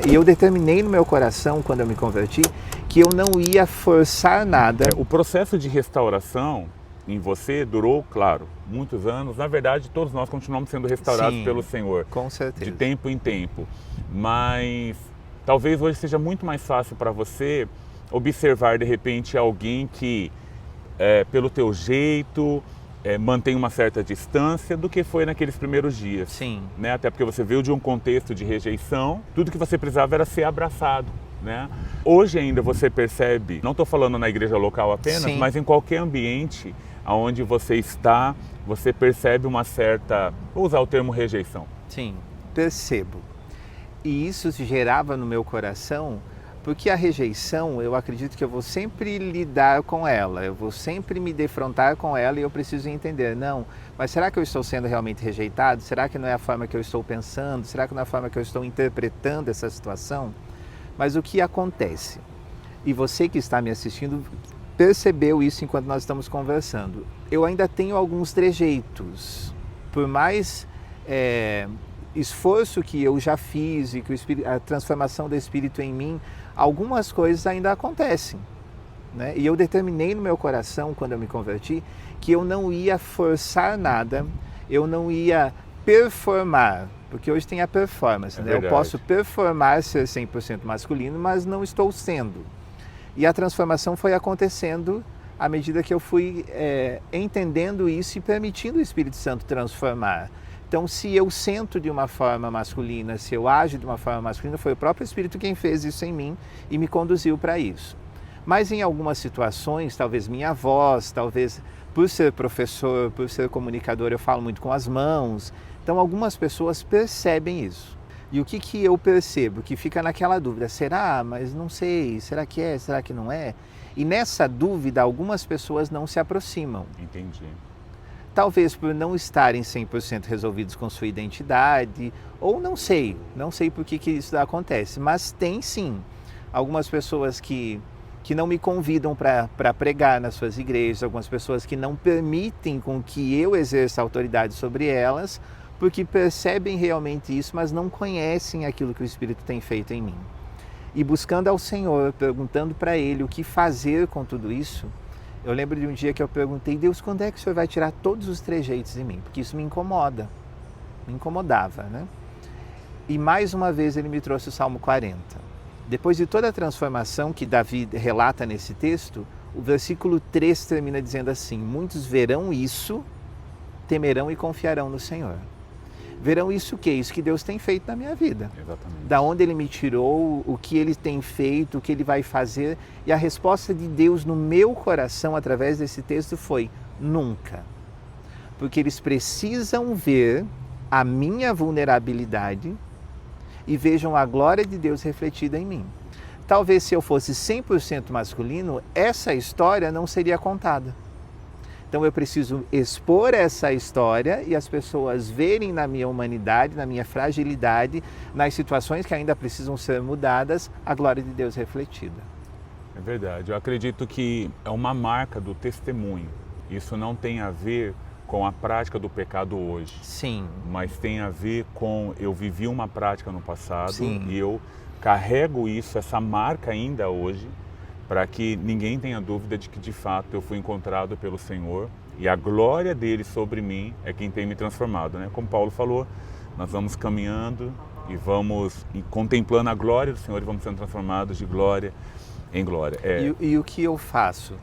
E eu determinei no meu coração, quando eu me converti, que eu não ia forçar nada. O processo de restauração em você durou, claro, muitos anos. Na verdade, todos nós continuamos sendo restaurados Sim, pelo Senhor, com certeza. de tempo em tempo. Mas talvez hoje seja muito mais fácil para você observar, de repente, alguém que, pelo teu jeito, mantém uma certa distância do que foi naqueles primeiros dias. Sim. Né? Até porque você veio de um contexto de rejeição, tudo que você precisava era ser abraçado. Né? Hoje ainda você percebe, não estou falando na igreja local apenas, Sim. mas em qualquer ambiente onde você está, você percebe uma certa, vou usar o termo rejeição. Sim, percebo. E isso gerava no meu coração, porque a rejeição, eu acredito que eu vou sempre lidar com ela, eu vou sempre me defrontar com ela e eu preciso entender, não, mas será que eu estou sendo realmente rejeitado? Será que não é a forma que eu estou pensando? Será que não é a forma que eu estou interpretando essa situação? Mas o que acontece? E você que está me assistindo percebeu isso enquanto nós estamos conversando. Eu ainda tenho alguns trejeitos, por mais esforço que eu já fiz e que a transformação do Espírito em mim, algumas coisas ainda acontecem. Né? E eu determinei no meu coração, quando eu me converti, que eu não ia forçar nada, eu não ia performar, porque hoje tem a performance, né? Eu posso performar ser 100% masculino, mas não estou sendo. E a transformação foi acontecendo à medida que eu fui entendendo isso e permitindo o Espírito Santo transformar. Então, se eu sento de uma forma masculina, se eu ajo de uma forma masculina, foi o próprio Espírito quem fez isso em mim e me conduziu para isso. Mas em algumas situações, talvez minha voz, talvez por ser professor, por ser comunicador, eu falo muito com as mãos. Então, algumas pessoas percebem isso. E o que eu percebo? Que fica naquela dúvida, será? Mas não sei, será que é, será que não é? E nessa dúvida, algumas pessoas não se aproximam. Entendi. Talvez por não estarem 100% resolvidos com sua identidade, ou não sei por que isso acontece, mas tem sim algumas pessoas que não me convidam para pregar nas suas igrejas, algumas pessoas que não permitem com que eu exerça autoridade sobre elas, porque percebem realmente isso, mas não conhecem aquilo que o Espírito tem feito em mim. E buscando ao Senhor, perguntando para Ele o que fazer com tudo isso, eu lembro de um dia que eu perguntei, Deus, quando é que o Senhor vai tirar todos os trejeitos de mim? Porque isso me incomoda, me incomodava, né? E mais uma vez Ele me trouxe o Salmo 40. Depois de toda a transformação que Davi relata nesse texto, o versículo 3 termina dizendo assim, muitos verão isso, temerão e confiarão no Senhor. Verão isso o quê? Isso que Deus tem feito na minha vida. Exatamente. Da onde Ele me tirou, o que Ele tem feito, o que Ele vai fazer. E a resposta de Deus no meu coração, através desse texto, foi nunca. Porque eles precisam ver a minha vulnerabilidade e vejam a glória de Deus refletida em mim. Talvez se eu fosse 100% masculino, essa história não seria contada. Então eu preciso expor essa história e as pessoas verem na minha humanidade, na minha fragilidade, nas situações que ainda precisam ser mudadas, a glória de Deus refletida. É verdade. Eu acredito que é uma marca do testemunho. Isso não tem a ver com a prática do pecado hoje. Sim. Mas tem a ver com eu vivi uma prática no passado. Sim. E eu carrego isso, essa marca ainda hoje, para que ninguém tenha dúvida de que de fato eu fui encontrado pelo Senhor e a glória dele sobre mim é quem tem me transformado, né? Como Paulo falou, nós vamos caminhando e vamos contemplando a glória do Senhor e vamos sendo transformados de glória em glória. E o que eu faço?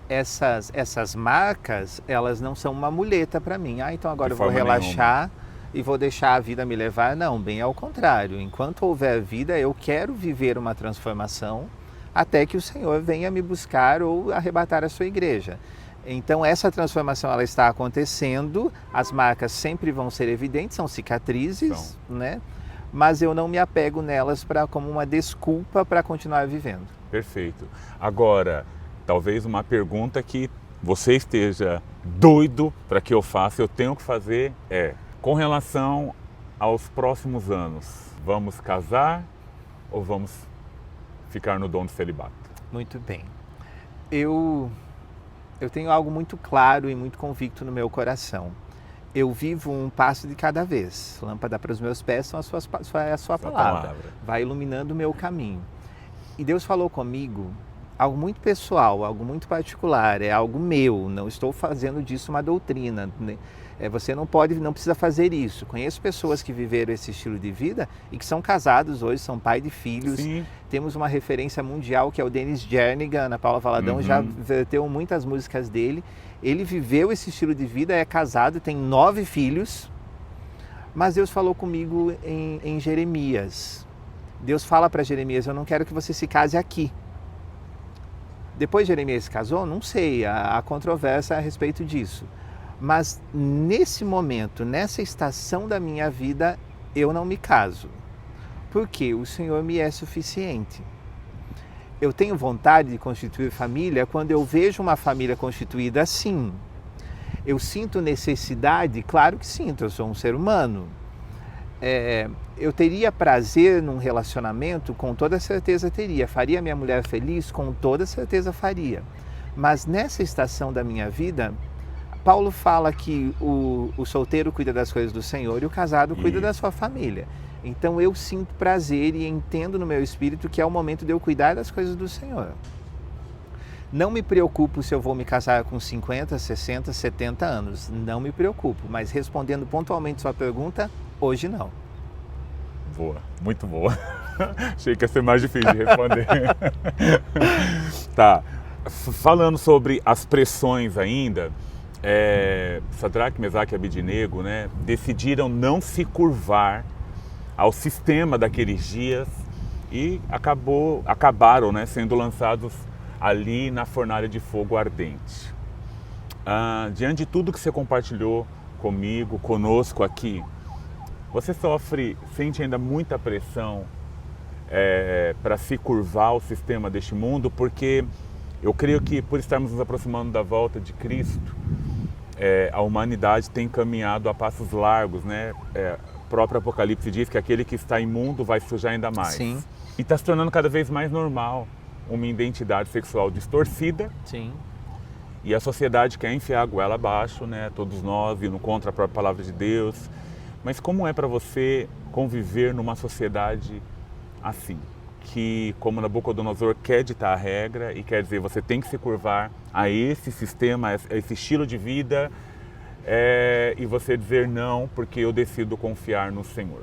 Essas marcas, elas não são uma muleta para mim. Então agora eu vou relaxar e vou deixar a vida me levar. Não, bem ao contrário. Enquanto houver vida, eu quero viver uma transformação até que o Senhor venha me buscar ou arrebatar a sua igreja. Então essa transformação ela está acontecendo, as marcas sempre vão ser evidentes, são cicatrizes, né? Mas eu não me apego nelas como uma desculpa para continuar vivendo. Perfeito. Agora, talvez uma pergunta que você esteja doido para que eu faça, eu tenho que fazer com relação aos próximos anos, vamos casar ou vamos ficar no dom do celibato? Muito bem. Eu tenho algo muito claro e muito convicto no meu coração. Eu vivo um passo de cada vez. Lâmpada para os meus pés são é a sua palavra. Vai iluminando o meu caminho. E Deus falou comigo algo muito pessoal, algo muito particular, é algo meu, não estou fazendo disso uma doutrina, né? Você não precisa fazer isso. Conheço pessoas que viveram esse estilo de vida e que são casados hoje, são pai de filhos. Sim. Temos uma referência mundial que é o Dennis Jernigan, Ana Paula Valadão já verteu muitas músicas dele. Ele viveu esse estilo de vida, é casado, tem 9 filhos, mas Deus falou comigo em Jeremias. Deus fala para Jeremias, eu não quero que você se case aqui. Depois Jeremias se casou? Não sei, há controvérsia a respeito disso. Mas nesse momento, nessa estação da minha vida, eu não me caso. Porque o Senhor me é suficiente. Eu tenho vontade de constituir família quando eu vejo uma família constituída assim. Eu sinto necessidade? Claro que sinto, eu sou um ser humano. Eu teria prazer num relacionamento? Com toda certeza teria. Faria minha mulher feliz? Com toda certeza faria. Mas nessa estação da minha vida, Paulo fala que o solteiro cuida das coisas do Senhor e o casado cuida da sua família. Então eu sinto prazer e entendo no meu espírito que é o momento de eu cuidar das coisas do Senhor. Não me preocupo se eu vou me casar com 50, 60, 70 anos. Não me preocupo. Mas respondendo pontualmente sua pergunta, hoje não. Boa, muito boa. Achei que ia ser mais difícil de responder. Tá, falando sobre as pressões ainda, Sadraque, Mesaque e Abednego, né, decidiram não se curvar ao sistema daqueles dias e acabaram, né, sendo lançados ali na fornalha de fogo ardente. Diante de tudo que você compartilhou comigo, conosco aqui, você sente ainda muita pressão para se curvar ao sistema deste mundo? Porque eu creio que por estarmos nos aproximando da volta de Cristo, a humanidade tem caminhado a passos largos, né? O próprio Apocalipse diz que aquele que está imundo vai sujar ainda mais. Sim. E está se tornando cada vez mais normal uma identidade sexual distorcida. Sim. E a sociedade quer enfiar a goela abaixo, né? Todos nós, indo contra a própria palavra de Deus. Mas como é para você conviver numa sociedade assim? Que, como Nabucodonosor, quer ditar a regra e quer dizer, você tem que se curvar a esse sistema, a esse estilo de vida, e você dizer não, porque eu decido confiar no Senhor.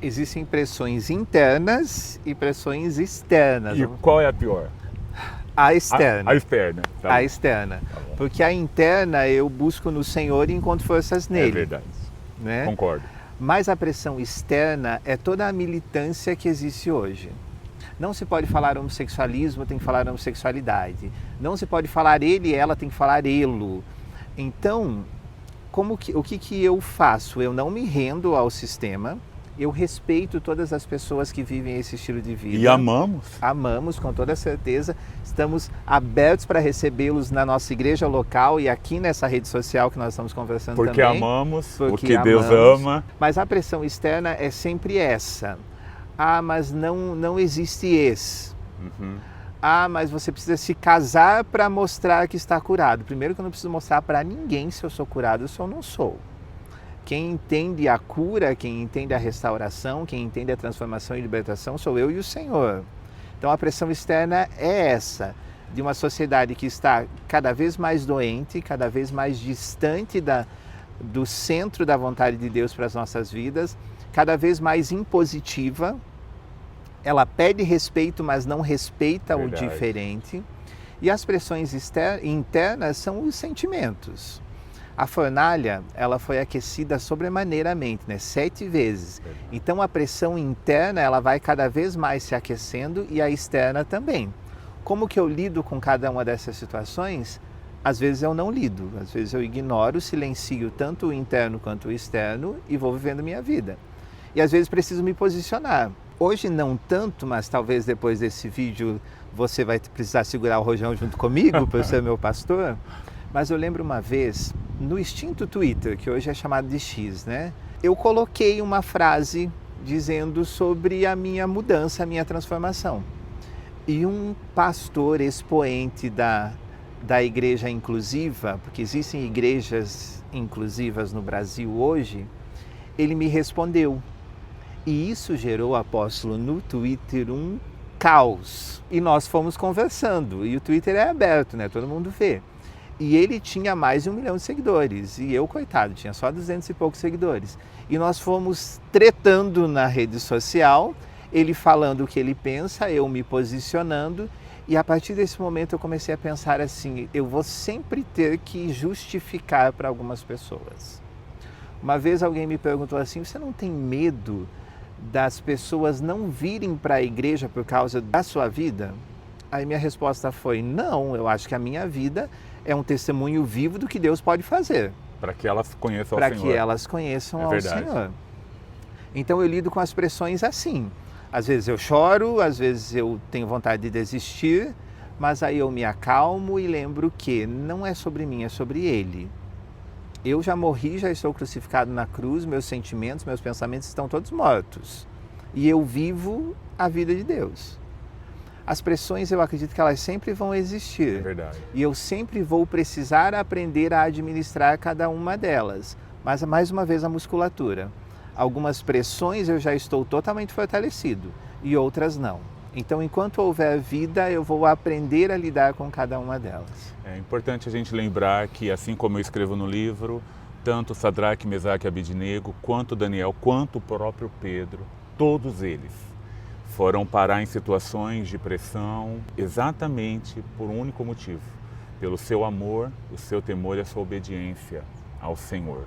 Existem pressões internas e pressões externas. E qual é a pior? A externa. A externa. Tá. A externa. Tá, porque a interna eu busco no Senhor e encontro forças nele. É verdade. Né? Concordo. Mas a pressão externa é toda a militância que existe hoje. Não se pode falar homossexualismo, tem que falar homossexualidade. Não se pode falar ele e ela, tem que falar elo. Então, o que eu faço? Eu não me rendo ao sistema, eu respeito todas as pessoas que vivem esse estilo de vida. E amamos. Amamos, com toda certeza. Estamos abertos para recebê-los na nossa igreja local e aqui nessa rede social que nós estamos conversando porque também. Amamos, porque o que Deus ama. Mas a pressão externa é sempre essa. Mas não existe esse. Uhum. Mas você precisa se casar para mostrar que está curado. Primeiro que eu não preciso mostrar para ninguém se eu sou curado, se eu não sou. Quem entende a cura, quem entende a restauração, quem entende a transformação e libertação sou eu e o Senhor. Então a pressão externa é essa, de uma sociedade que está cada vez mais doente, cada vez mais distante do centro da vontade de Deus para as nossas vidas, cada vez mais impositiva. Ela pede respeito, mas não respeita o diferente. E as pressões internas são os sentimentos. A fornalha, ela foi aquecida sobremaneiramente, né? 7 vezes. Então a pressão interna, ela vai cada vez mais se aquecendo e a externa também. Como que eu lido com cada uma dessas situações? Às vezes eu não lido, às vezes eu ignoro, silencio tanto o interno quanto o externo e vou vivendo minha vida. E às vezes preciso me posicionar. Hoje não tanto, mas talvez depois desse vídeo você vai precisar segurar o rojão junto comigo para ser meu pastor. Mas eu lembro uma vez, no extinto Twitter, que hoje é chamado de X, né? Eu coloquei uma frase dizendo sobre a minha mudança, a minha transformação. E um pastor expoente da igreja inclusiva, porque existem igrejas inclusivas no Brasil hoje, ele me respondeu. E isso gerou, apóstolo, no Twitter um caos. E nós fomos conversando, e o Twitter é aberto, né? Todo mundo vê. E ele tinha mais de 1 milhão de seguidores, e eu, coitado, tinha só 200 e poucos seguidores. E nós fomos tretando na rede social, ele falando o que ele pensa, eu me posicionando, e a partir desse momento eu comecei a pensar assim, eu vou sempre ter que justificar para algumas pessoas. Uma vez alguém me perguntou assim, você não tem medo das pessoas não virem para a igreja por causa da sua vida? Aí minha resposta foi, não, eu acho que a minha vida é um testemunho vivo do que Deus pode fazer. Para que elas conheçam ao Senhor. Para que elas conheçam ao Senhor. Então eu lido com as pressões assim. Às vezes eu choro, às vezes eu tenho vontade de desistir, mas aí eu me acalmo e lembro que não é sobre mim, é sobre Ele. Eu já morri, já estou crucificado na cruz, meus sentimentos, meus pensamentos estão todos mortos. E eu vivo a vida de Deus. As pressões, eu acredito que elas sempre vão existir. É verdade. E eu sempre vou precisar aprender a administrar cada uma delas. Mas, mais uma vez, a musculatura. Algumas pressões eu já estou totalmente fortalecido e outras não. Então, enquanto houver vida, eu vou aprender a lidar com cada uma delas. É importante a gente lembrar que, assim como eu escrevo no livro, tanto Sadraque, Mesaque e Abednego, quanto Daniel, quanto o próprio Pedro, todos eles foram parar em situações de pressão exatamente por um único motivo, pelo seu amor, o seu temor e a sua obediência ao Senhor.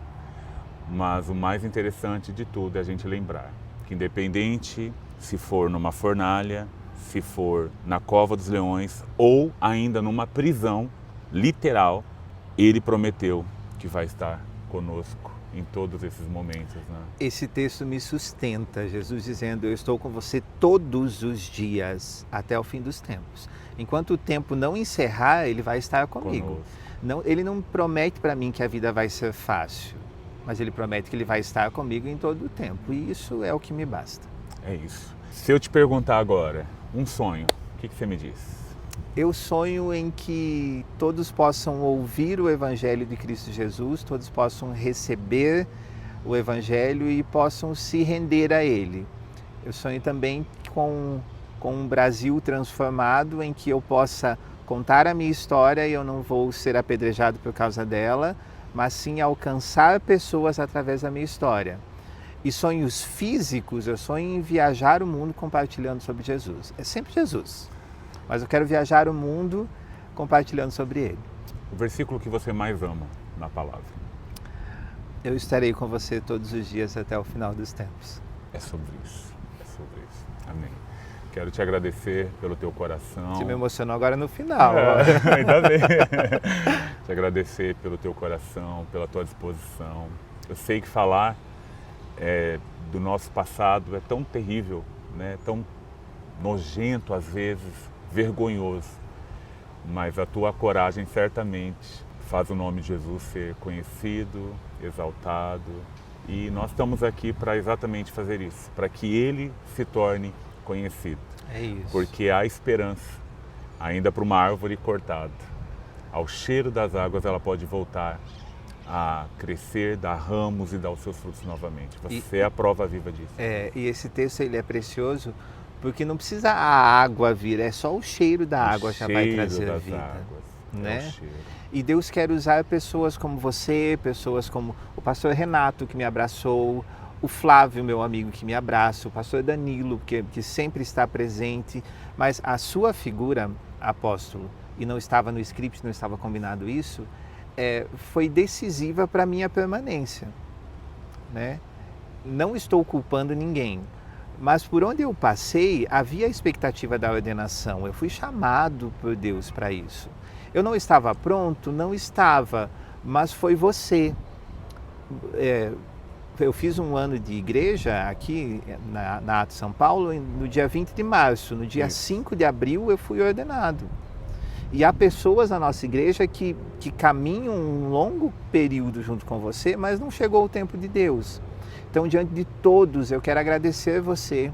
Mas o mais interessante de tudo é a gente lembrar que, independente se for numa fornalha, se for na cova dos leões ou ainda numa prisão literal, Ele prometeu que vai estar conosco em todos esses momentos, né? Esse texto me sustenta, Jesus dizendo, eu estou com você todos os dias, até o fim dos tempos. Enquanto o tempo não encerrar, Ele vai estar comigo. Não, Ele não promete para mim que a vida vai ser fácil, mas Ele promete que Ele vai estar comigo em todo o tempo, e isso é o que me basta. É isso. Se eu te perguntar agora, um sonho, o que você me diz? Eu sonho em que todos possam ouvir o Evangelho de Cristo Jesus, todos possam receber o Evangelho e possam se render a Ele. Eu sonho também com um Brasil transformado, em que eu possa contar a minha história e eu não vou ser apedrejado por causa dela, mas sim alcançar pessoas através da minha história. E sonhos físicos, eu sonho em viajar o mundo compartilhando sobre Jesus. É sempre Jesus. Mas eu quero viajar o mundo compartilhando sobre Ele. O versículo que você mais ama na palavra? Eu estarei com você todos os dias até o final dos tempos. É sobre isso. É sobre isso. Amém. Quero te agradecer pelo teu coração. Você me emocionou agora no final. Ainda bem. Te agradecer pelo teu coração, pela tua disposição. Eu sei que falar do nosso passado é tão terrível, né? Tão nojento às vezes, vergonhoso, mas a tua coragem certamente faz o nome de Jesus ser conhecido, exaltado, e nós estamos aqui para exatamente fazer isso, para que Ele se torne conhecido. É isso. Porque há esperança, ainda para uma árvore cortada. Ao cheiro das águas ela pode voltar a crescer, dar ramos e dar os seus frutos novamente. Você é a prova viva disso. E esse texto ele é precioso porque não precisa a água vir, é só o cheiro da água já vai trazer a vida. Águas, né? E Deus quer usar pessoas como você, pessoas como o pastor Renato, que me abraçou, o Flávio, meu amigo, que me abraça, o pastor Danilo, que sempre está presente, mas a sua figura, apóstolo, e não estava no script, não estava combinado isso, foi decisiva para a minha permanência, né? Não estou culpando ninguém, mas por onde eu passei, havia a expectativa da ordenação. Eu fui chamado por Deus para isso. Eu não estava pronto? Não estava, mas foi você. Eu fiz um ano de igreja aqui na Atos São Paulo no dia 20 de março. No dia 5 de abril eu fui ordenado. E há pessoas na nossa igreja que caminham um longo período junto com você, mas não chegou o tempo de Deus. Então, diante de todos, eu quero agradecer você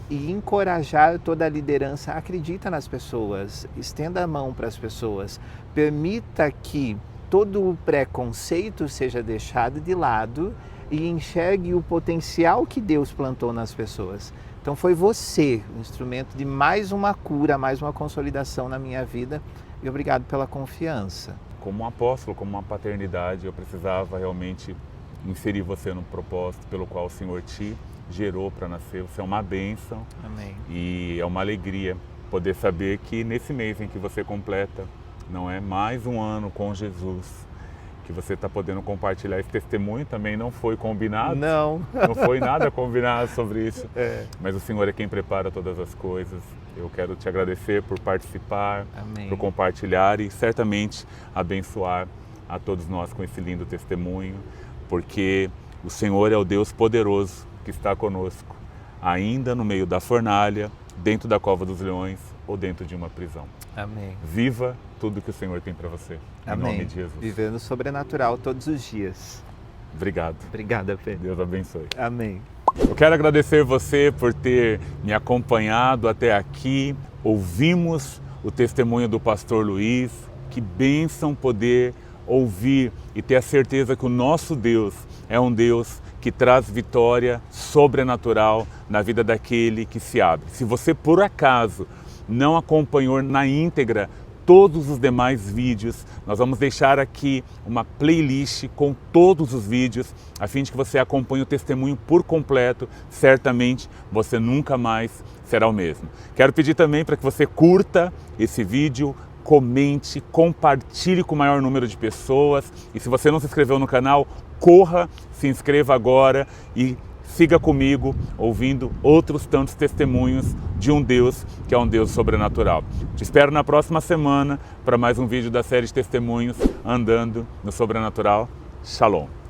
e encorajar toda a liderança. Acredita nas pessoas, estenda a mão para as pessoas, permita que todo o preconceito seja deixado de lado e enxergue o potencial que Deus plantou nas pessoas. Então foi você o instrumento de mais uma cura, mais uma consolidação na minha vida, e obrigado pela confiança. Como um apóstolo, como uma paternidade, eu precisava realmente inserir você no propósito pelo qual o Senhor te gerou para nascer. Você é uma bênção. Amém. E é uma alegria poder saber que nesse mês em que você completa, não é, mais um ano com Jesus, que você está podendo compartilhar esse testemunho. Também não foi combinado. Não foi nada combinado sobre isso. É. Mas o Senhor é quem prepara todas as coisas. Eu quero te agradecer por participar, Amém. por compartilhar e certamente abençoar a todos nós com esse lindo testemunho, porque o Senhor é o Deus poderoso que está conosco, ainda no meio da fornalha, dentro da cova dos leões ou dentro de uma prisão. Amém. Viva tudo que o Senhor tem para você. Em Amém. nome de Jesus. Vivendo sobrenatural todos os dias. Obrigado. Obrigada, Pedro. Deus abençoe. Amém. Eu quero agradecer você por ter me acompanhado até aqui. Ouvimos o testemunho do pastor Luiz. Que bênção poder ouvir e ter a certeza que o nosso Deus é um Deus que traz vitória sobrenatural na vida daquele que se abre. Se você por acaso não acompanhou na íntegra todos os demais vídeos, nós vamos deixar aqui uma playlist com todos os vídeos, a fim de que você acompanhe o testemunho por completo. Certamente você nunca mais será o mesmo. Quero pedir também para que você curta esse vídeo, comente, compartilhe com o maior número de pessoas. E se você não se inscreveu no canal, corra, se inscreva agora e siga comigo ouvindo outros tantos testemunhos de um Deus que é um Deus sobrenatural. Te espero na próxima semana para mais um vídeo da série de testemunhos Andando no Sobrenatural. Shalom.